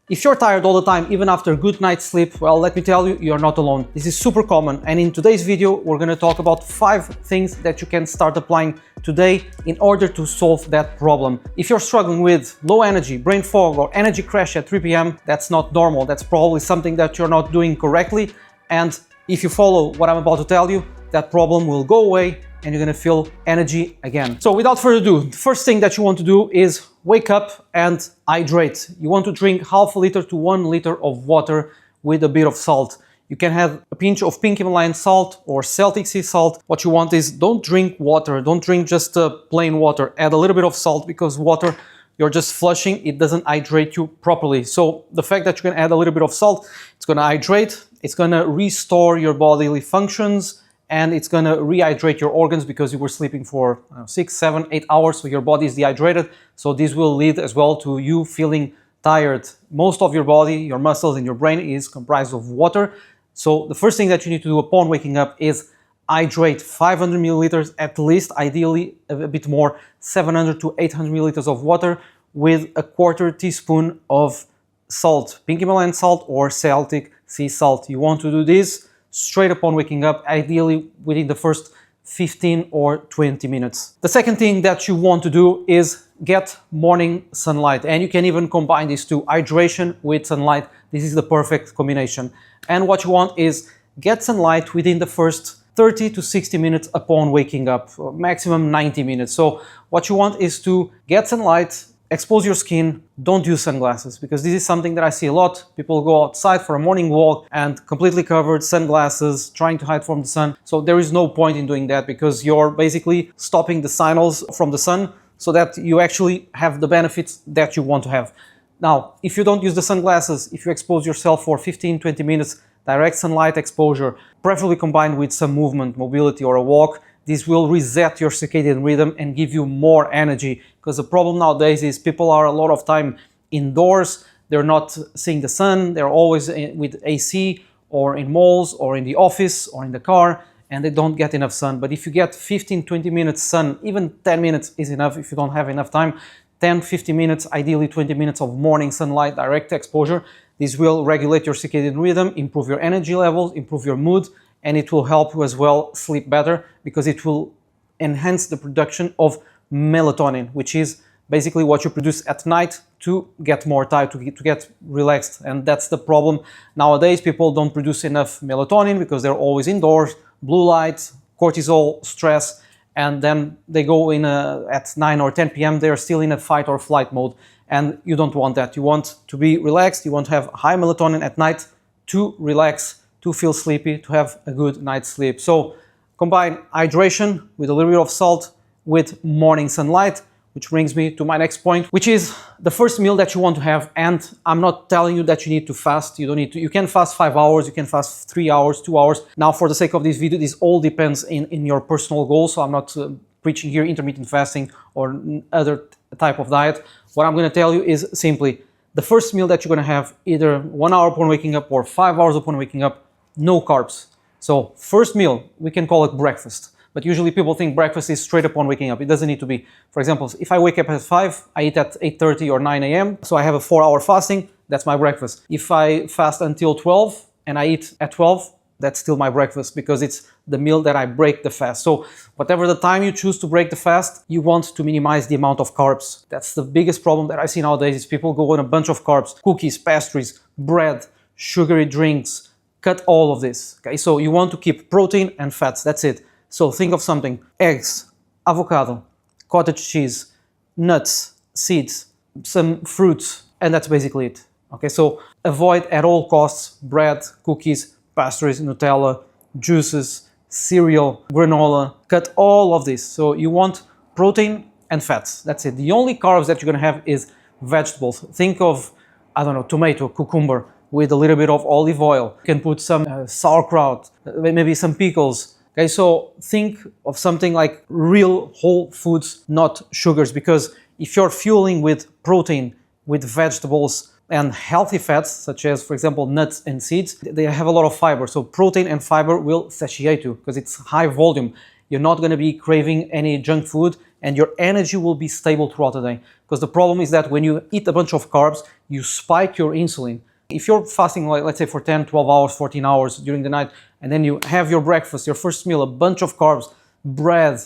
If you're tired all the time, even after a good night's sleep, well, let me tell you, you're not alone. This is super common. And in today's video, we're going to talk about 5 things that you can start applying today in order to solve that problem. If you're struggling with low energy, brain fog, or energy crash at 3 p.m., that's not normal. That's probably something that you're not doing correctly. And if you follow what I'm about to tell you, that problem will go away and you're gonna feel energy again. So without further ado, the first thing that you want to do is wake up and hydrate. You want to drink half a liter to 1 liter of water with a bit of salt. You can have a pinch of pink Himalayan salt or Celtic sea salt. What you want is don't drink water, don't drink just plain water. Add a little bit of salt because water, you're just flushing, it doesn't hydrate you properly. So the fact that you can add a little bit of salt, it's gonna hydrate, it's gonna restore your bodily functions, and it's gonna rehydrate your organs because you were sleeping for 6, 7, 8 hours, so your body is dehydrated. So this will lead as well to you feeling tired. Most of your body, your muscles and your brain is comprised of water. So the first thing that you need to do upon waking up is hydrate 500 milliliters at least, ideally a bit more, 700 to 800 milliliters of water with a 1/4 teaspoon of salt, pink Himalayan salt or Celtic sea salt. You want to do this straight upon waking up, ideally within the first 15 or 20 minutes. The second thing that you want to do is get morning sunlight, and you can even combine these two, hydration with sunlight. This is the perfect combination. And what you want is get sunlight within the first 30 to 60 minutes upon waking up, maximum 90 minutes. So what you want is to get sunlight, expose your skin, don't use sunglasses, because this is something that I see a lot. People go outside for a morning walk and completely covered, sunglasses, trying to hide from the sun. So there is no point in doing that because you're basically stopping the signals from the sun so that you actually have the benefits that you want to have. Now, if you don't use the sunglasses, if you expose yourself for 15-20 minutes, direct sunlight exposure, preferably combined with some movement, mobility or a walk, this will reset your circadian rhythm and give you more energy. Because the problem nowadays is people are a lot of time indoors, they're not seeing the sun, they're always with AC or in malls or in the office or in the car, and they don't get enough sun. But if you get 15-20 minutes sun, even 10 minutes is enough if you don't have enough time, 10-15 minutes, ideally 20 minutes of morning sunlight, direct exposure, this will regulate your circadian rhythm, improve your energy levels, improve your mood, and it will help you as well sleep better because it will enhance the production of melatonin, which is basically what you produce at night to get more tired, to get relaxed. And that's the problem nowadays. People don't produce enough melatonin because they're always indoors, blue light, cortisol, stress, and then they go in at 9 or 10 p.m. they're still in a fight or flight mode, and you don't want that. You want to be relaxed, you want to have high melatonin at night to relax, to feel sleepy, to have a good night's sleep. So combine hydration with a little bit of salt with morning sunlight, which brings me to my next point, which is the first meal that you want to have. And I'm not telling you that you need to fast. You don't need to. You can fast 5 hours, you can fast 3 hours, 2 hours. Now, for the sake of this video, this all depends in your personal goals. So I'm not preaching here intermittent fasting or other type of diet. What I'm going to tell you is simply the first meal that you're going to have, either 1 hour upon waking up or 5 hours upon waking up, no carbs. So first meal, we can call it breakfast. But usually people think breakfast is straight upon waking up. It doesn't need to be. For example, if I wake up at 5, I eat at 8:30 or 9 a.m. So I have a 4-hour fasting, that's my breakfast. If I fast until 12 and I eat at 12, that's still my breakfast because it's the meal that I break the fast. So whatever the time you choose to break the fast, you want to minimize the amount of carbs. That's the biggest problem that I see nowadays is people go on a bunch of carbs, cookies, pastries, bread, sugary drinks. Cut all of this, okay? So you want to keep protein and fats, that's it. So think of something: eggs, avocado, cottage cheese, nuts, seeds, some fruits, and that's basically it. Okay, so avoid at all costs bread, cookies, pastries, Nutella, juices, cereal, granola. Cut all of this. So you want protein and fats, that's it. The only carbs that you're gonna have is vegetables. Think of, I don't know, tomato, cucumber, with a little bit of olive oil. You can put some sauerkraut, maybe some pickles. Okay, so think of something like real whole foods, not sugars, because if you're fueling with protein, with vegetables and healthy fats, such as, for example, nuts and seeds, they have a lot of fiber. So protein and fiber will satiate you because it's high volume. You're not going to be craving any junk food. and your energy will be stable throughout the day. Because the problem is that when you eat a bunch of carbs, you spike your insulin. If you're fasting, like, let's say for 10, 12 hours, 14 hours during the night, and then you have your breakfast, your first meal, a bunch of carbs, bread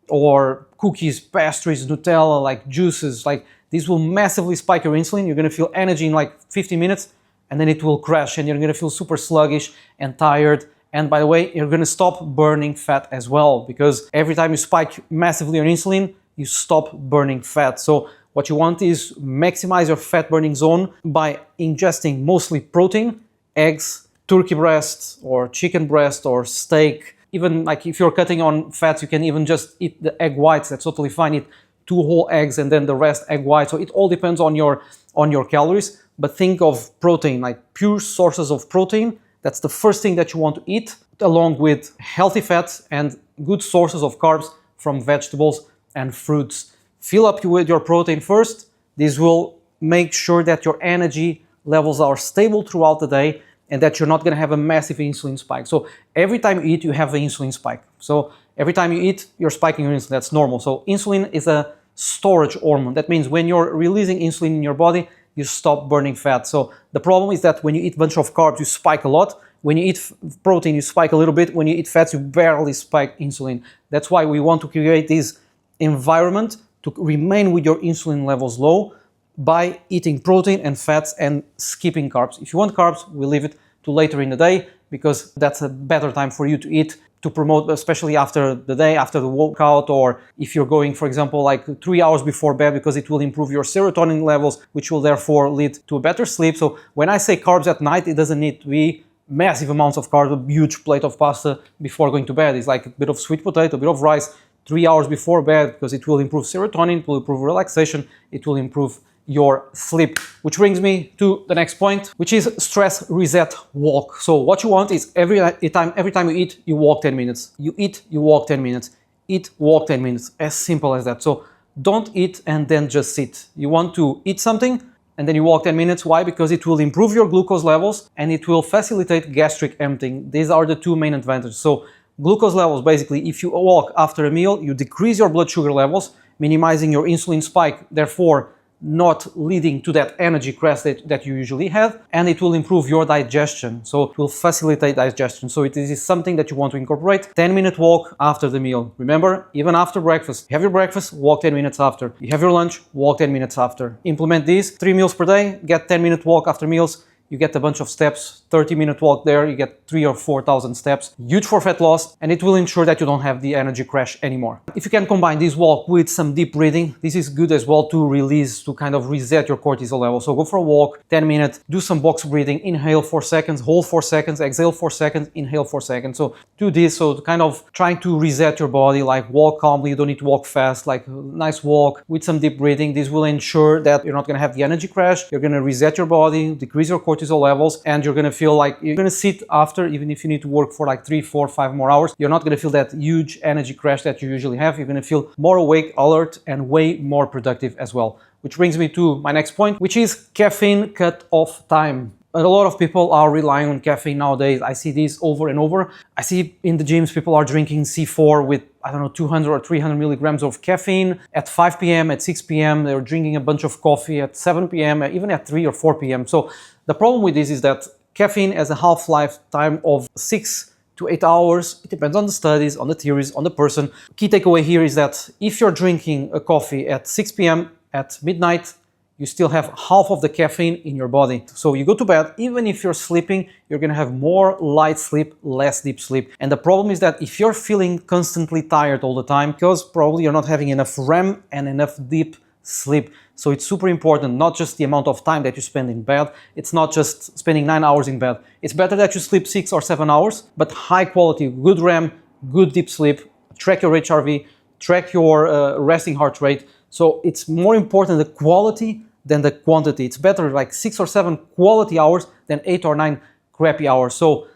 or cookies, pastries, Nutella, like juices, like these will massively spike your insulin. You're going to feel energy in like 15 minutes, and then it will crash, and you're going to feel super sluggish and tired. And by the way, you're going to stop burning fat as well, because every time you spike massively your insulin, you stop burning fat. So what you want is maximize your fat burning zone by ingesting mostly protein, eggs, turkey breast or chicken breast or steak. Even like if you're cutting on fats, you can even just eat the egg whites. That's totally fine. Eat 2 whole eggs and then the rest egg white. So it all depends on your calories. But think of protein, like pure sources of protein. That's the first thing that you want to eat, along with healthy fats and good sources of carbs from vegetables and fruits. Fill up with your protein first. This will make sure that your energy levels are stable throughout the day and that you're not going to have a massive insulin spike. So every time you eat, you have an insulin spike. So every time you eat, you're spiking your insulin. That's normal. So insulin is a storage hormone. That means when you're releasing insulin in your body, you stop burning fat. So the problem is that when you eat a bunch of carbs, you spike a lot. When you eat protein, you spike a little bit. When you eat fats, you barely spike insulin. That's why we want to create this environment to remain with your insulin levels low by eating protein and fats and skipping carbs. If you want carbs, we'll leave it to later in the day, because that's a better time for you to eat, to promote, especially after the day, after the workout, or if you're going, for example, like 3 hours before bed, because it will improve your serotonin levels, which will therefore lead to a better sleep. So when I say carbs at night, it doesn't need to be massive amounts of carbs, a huge plate of pasta before going to bed. It's like a bit of sweet potato, a bit of rice, 3 hours before bed, because it will improve serotonin, it will improve relaxation, it will improve your sleep. Which brings me to the next point, which is stress reset walk. So what you want is every time you eat, you walk 10 minutes. You eat, you walk 10 minutes. Eat, walk 10 minutes. As simple as that. So don't eat and then just sit. You want to eat something and then you walk 10 minutes. Why? Because it will improve your glucose levels and it will facilitate gastric emptying. These are the 2 main advantages. So glucose levels, basically, if you walk after a meal, you decrease your blood sugar levels, minimizing your insulin spike, therefore not leading to that energy crash that you usually have, and it will improve your digestion. So it will facilitate digestion. So it is something that you want to incorporate. 10-minute walk after the meal. Remember, even after breakfast, you have your breakfast, walk 10 minutes after. You have your lunch, walk 10 minutes after. Implement these 3 meals per day, get 10-minute walk after meals. You get a bunch of steps, 30-minute walk there, you get 3,000 or 4,000 steps. Huge for fat loss, and it will ensure that you don't have the energy crash anymore. If you can combine this walk with some deep breathing, this is good as well to release, to kind of reset your cortisol level. So go for a walk, 10 minutes, do some box breathing, inhale 4 seconds, hold 4 seconds, exhale 4 seconds, inhale 4 seconds. So do this, so kind of trying to reset your body, like walk calmly, you don't need to walk fast, like a nice walk with some deep breathing. This will ensure that you're not gonna have the energy crash, you're gonna reset your body, decrease your cortisol levels, and you're gonna feel like you're gonna sit after, even if you need to work for like 3, 4, 5 more hours, you're not gonna feel that huge energy crash that you usually have. You're gonna feel more awake, alert, and way more productive as well. Which brings me to my next point, which is caffeine cut-off time. A lot of people are relying on caffeine nowadays. I see this over and over. I see in the gyms people are drinking C4 with, I don't know, 200 or 300 milligrams of caffeine at 5 p.m., at 6 p.m. They're drinking a bunch of coffee at 7 p.m., even at 3 or 4 p.m. So the problem with this is that caffeine has a half-life time of 6 to 8 hours. It depends on the studies, on the theories, on the person. Key takeaway here is that if you're drinking a coffee at 6 p.m., at midnight, you still have half of the caffeine in your body. So you go to bed, even if you're sleeping, you're gonna have more light sleep, less deep sleep. And the problem is that if you're feeling constantly tired all the time, because probably you're not having enough REM and enough deep sleep. So it's super important, not just the amount of time that you spend in bed. It's not just spending 9 hours in bed. It's better that you sleep 6 or 7 hours, but high quality, good REM, good deep sleep, track your HRV, track your resting heart rate. So it's more important the quality than the quantity. It's better like 6 or 7 quality hours than 8 or 9 crappy hours. So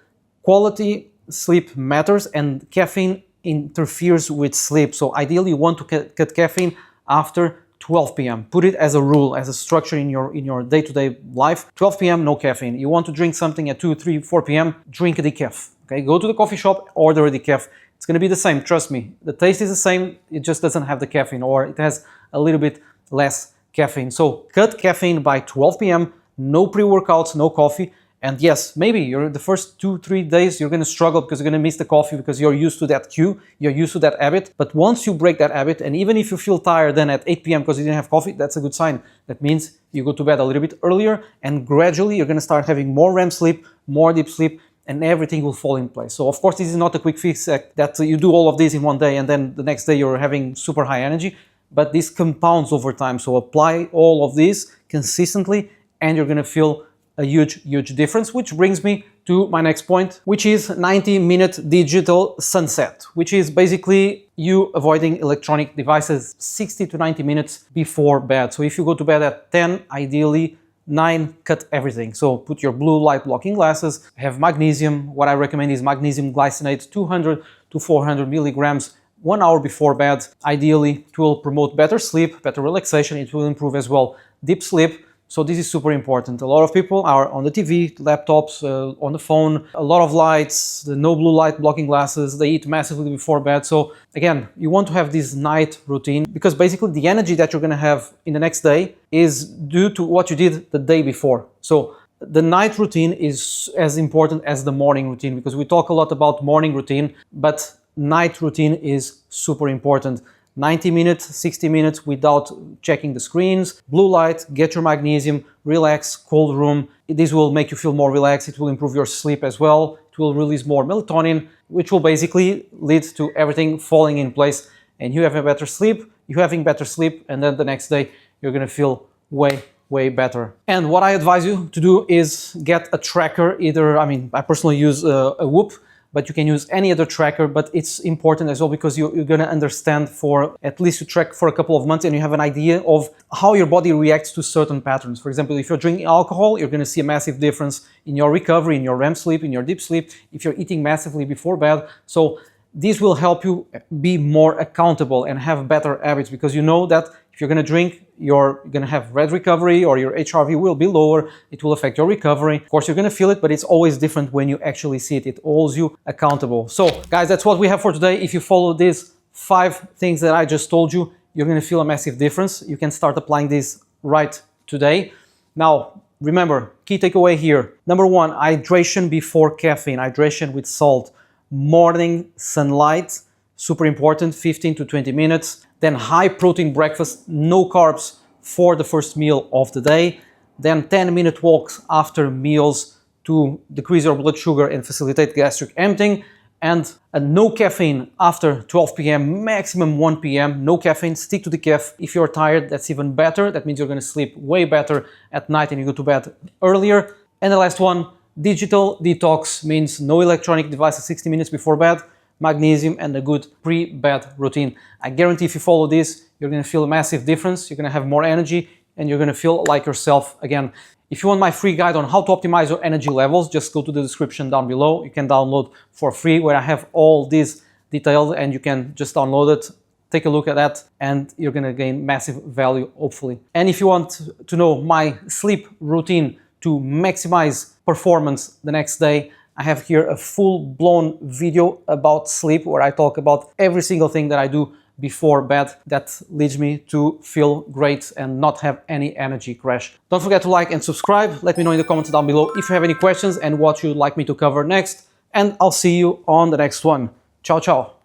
quality sleep matters, and caffeine interferes with sleep. So ideally you want to cut caffeine after 12 p.m. Put it as a rule, as a structure in your day-to-day life. 12 p.m. no caffeine. You want to drink something at 2, 3, 4 p.m. drink a decaf. Okay, go to the coffee shop, order a decaf. It's going to be the same, trust me. The taste is the same, it just doesn't have the caffeine, or it has a little bit less caffeine. So cut caffeine by 12 p.m., no pre-workouts, no coffee. And yes, maybe you're the first 2-3 days you're going to struggle because you're going to miss the coffee because you're used to that cue, you're used to that habit. But once you break that habit, and even if you feel tired then at 8 p.m. because you didn't have coffee, that's a good sign. That means you go to bed a little bit earlier, and gradually you're going to start having more REM sleep, more deep sleep, and everything will fall in place. So of course this is not a quick fix that you do all of this in one day and then the next day you're having super high energy, but this compounds over time. So apply all of this consistently and you're going to feel a huge difference, which brings me to my next point, which is 90-minute digital sunset, which is basically you avoiding electronic devices 60 to 90 minutes before bed. So if you go to bed at 10, ideally 9, cut everything. So put your blue light blocking glasses, have magnesium. What I recommend is magnesium glycinate, 200 to 400 milligrams 1 hour before bed. Ideally, it will promote better sleep, better relaxation. It will improve as well deep sleep. So this is super important. A lot of people are on the TV, laptops, on the phone, a lot of lights, the no blue light blocking glasses, they eat massively before bed. So again, you want to have this night routine because basically the energy that you're going to have in the next day is due to what you did the day before. So the night routine is as important as the morning routine because we talk a lot about morning routine, but night routine is super important. 90 minutes, 60 minutes without checking the screens, blue light, get your magnesium, relax, cold room. This will make you feel more relaxed. It will improve your sleep as well. It will release more melatonin, which will basically lead to everything falling in place and you have a better sleep, you're having better sleep, and then the next day you're gonna feel way better. And what I advise you to do is get a tracker. Either, I personally use a Whoop, but you can use any other tracker, but it's important as well because you're going to understand for at least you track for a couple of months and you have an idea of how your body reacts to certain patterns. For example, if you're drinking alcohol, you're going to see a massive difference in your recovery, in your REM sleep, in your deep sleep, if you're eating massively before bed. So this will help you be more accountable and have better habits because you know that if you're going to drink, you're going to have red recovery or your HRV will be lower. It will affect your recovery. Of course, you're going to feel it, but it's always different when you actually see it. It holds you accountable. So guys, that's what we have for today. If you follow these 5 things that I just told you, you're going to feel a massive difference. You can start applying this right today. Now, remember, key takeaway here. Number 1, hydration before caffeine, hydration with salt. Morning sunlight, super important, 15 to 20 minutes. Then high protein breakfast, no carbs for the first meal of the day. Then 10-minute walks after meals to decrease your blood sugar and facilitate gastric emptying. And a no caffeine after 12 p.m., maximum 1 p.m. No caffeine, stick to the decaf. If you're tired, that's even better. That means you're going to sleep way better at night and you go to bed earlier. And the last one, digital detox means no electronic devices 60 minutes before bed, magnesium, and a good pre-bed routine. I guarantee if you follow this, you're going to feel a massive difference. You're going to have more energy and you're going to feel like yourself again. If you want my free guide on how to optimize your energy levels, just go to the description down below. You can download for free where I have all these detailed and you can just download it. Take a look at that and you're going to gain massive value, hopefully. And if you want to know my sleep routine to maximize performance the next day, I have here a full-blown video about sleep where I talk about every single thing that I do before bed that leads me to feel great and not have any energy crash. Don't forget to like and subscribe. Let me know in the comments down below if you have any questions and what you'd like me to cover next. And I'll see you on the next one. Ciao, ciao.